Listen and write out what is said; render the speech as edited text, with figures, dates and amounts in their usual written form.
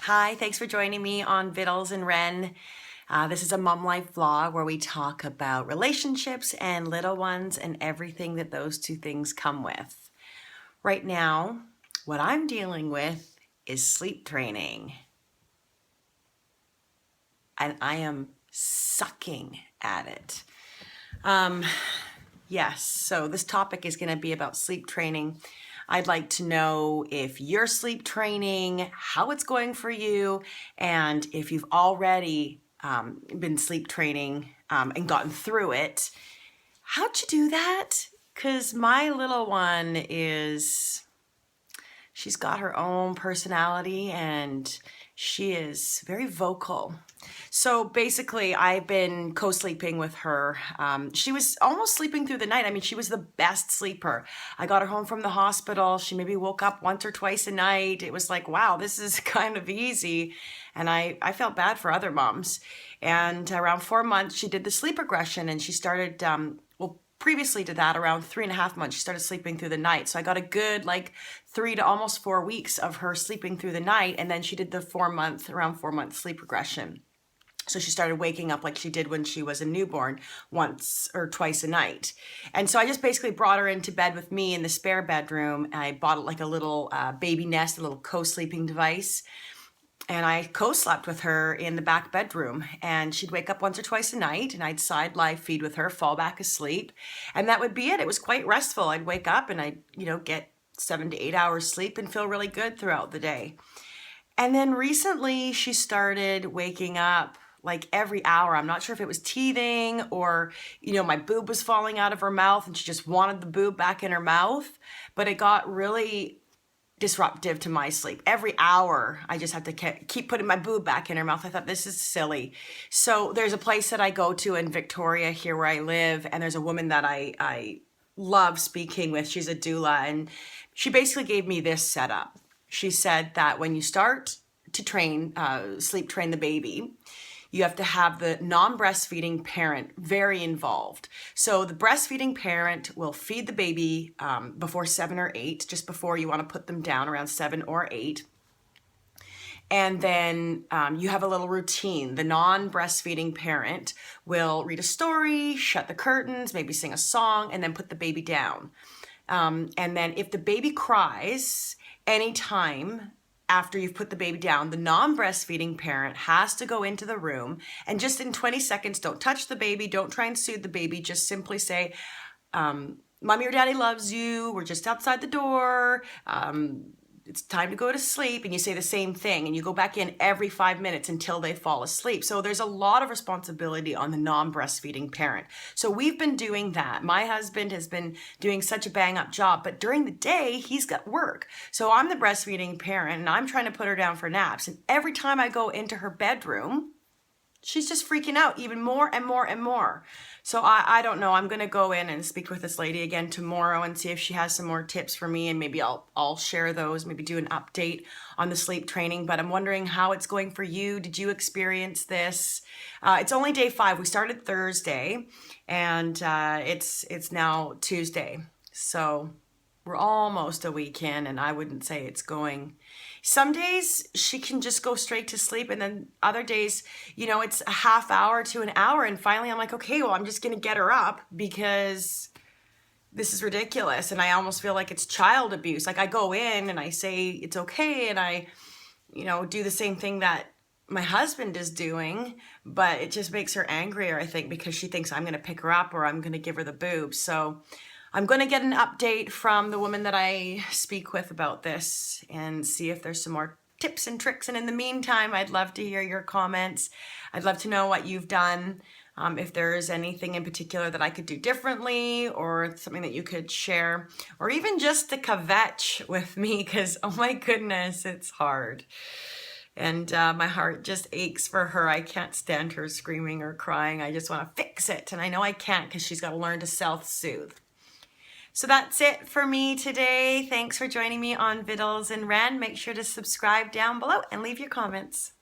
Hi, thanks for joining me on Vittles and Ren. This is a mom life vlog where we talk about relationships and little ones and everything that those two things come with. Right now, what I'm dealing with is sleep training. And I am sucking at it. Yes, so this topic is going to be about sleep training. I'd like to know if you're sleep training, how it's going for you, and if you've already been sleep training and gotten through it. How'd you do that? Because my little one she's got her own personality and she is very vocal. So basically, I've been co-sleeping with her. She was almost sleeping through the night. I mean, she was the best sleeper. I got her home from the hospital. She maybe woke up once or twice a night. It was like, wow, this is kind of easy. And I felt bad for other moms. And around 4 months, she did the sleep regression and she started, previously to that, around 3.5 months, she started sleeping through the night. So I got a good 3 to almost 4 weeks of her sleeping through the night. And then she did the around 4 month sleep regression. So she started waking up like she did when she was a newborn, once or twice a night. And so I just basically brought her into bed with me in the spare bedroom. I bought like a little baby nest, a little co-sleeping device. And I co-slept with her in the back bedroom, and she'd wake up once or twice a night and I'd side lie feed with her, fall back asleep. And that would be it. It was quite restful. I'd wake up and I'd, get 7 to 8 hours sleep and feel really good throughout the day. And then recently she started waking up like every hour. I'm not sure if it was teething or, my boob was falling out of her mouth and she just wanted the boob back in her mouth. But it got really disruptive to my sleep. Every hour, I just had to keep putting my boob back in her mouth. I thought, this is silly. So there's a place that I go to in Victoria here where I live, and there's a woman that I love speaking with. She's a doula, and she basically gave me this setup. She said that when you start to sleep train the baby, you have to have the non-breastfeeding parent very involved. So the breastfeeding parent will feed the baby before 7 or 8, just before you want to put them down around 7 or 8. And then you have a little routine. The non-breastfeeding parent will read a story, shut the curtains, maybe sing a song, and then put the baby down. And then if the baby cries anytime after you've put the baby down, the non-breastfeeding parent has to go into the room and just in 20 seconds, don't touch the baby, don't try and soothe the baby, just simply say, Mommy or Daddy loves you, we're just outside the door, it's time to go to sleep, and you say the same thing, and you go back in every 5 minutes until they fall asleep. So there's a lot of responsibility on the non-breastfeeding parent. So we've been doing that. My husband has been doing such a bang-up job, but during the day, he's got work. So I'm the breastfeeding parent, and I'm trying to put her down for naps. And every time I go into her bedroom, she's just freaking out even more and more and more. So I don't know. I'm going to go in and speak with this lady again tomorrow and see if she has some more tips for me, and maybe I'll share those, maybe do an update on the sleep training. But I'm wondering how it's going for you. Did you experience this? It's only day 5. We started Thursday, and it's now Tuesday. So we're almost a week in, and I wouldn't say it's going. Some days she can just go straight to sleep, and then other days, it's a half hour to an hour, and finally I'm like, okay, well, I'm just gonna get her up because this is ridiculous, and I almost feel like it's child abuse. Like, I go in and I say it's okay, and I, do the same thing that my husband is doing, but it just makes her angrier, I think, because she thinks I'm gonna pick her up or I'm gonna give her the boob. So I'm going to get an update from the woman that I speak with about this and see if there's some more tips and tricks. And in the meantime, I'd love to hear your comments. I'd love to know what you've done. If there's anything in particular that I could do differently, or something that you could share, or even just to kvetch with me, because, oh my goodness, it's hard. And my heart just aches for her. I can't stand her screaming or crying. I just want to fix it. And I know I can't, because she's got to learn to self-soothe. So that's it for me today. Thanks for joining me on Vittles and Ren. Make sure to subscribe down below and leave your comments.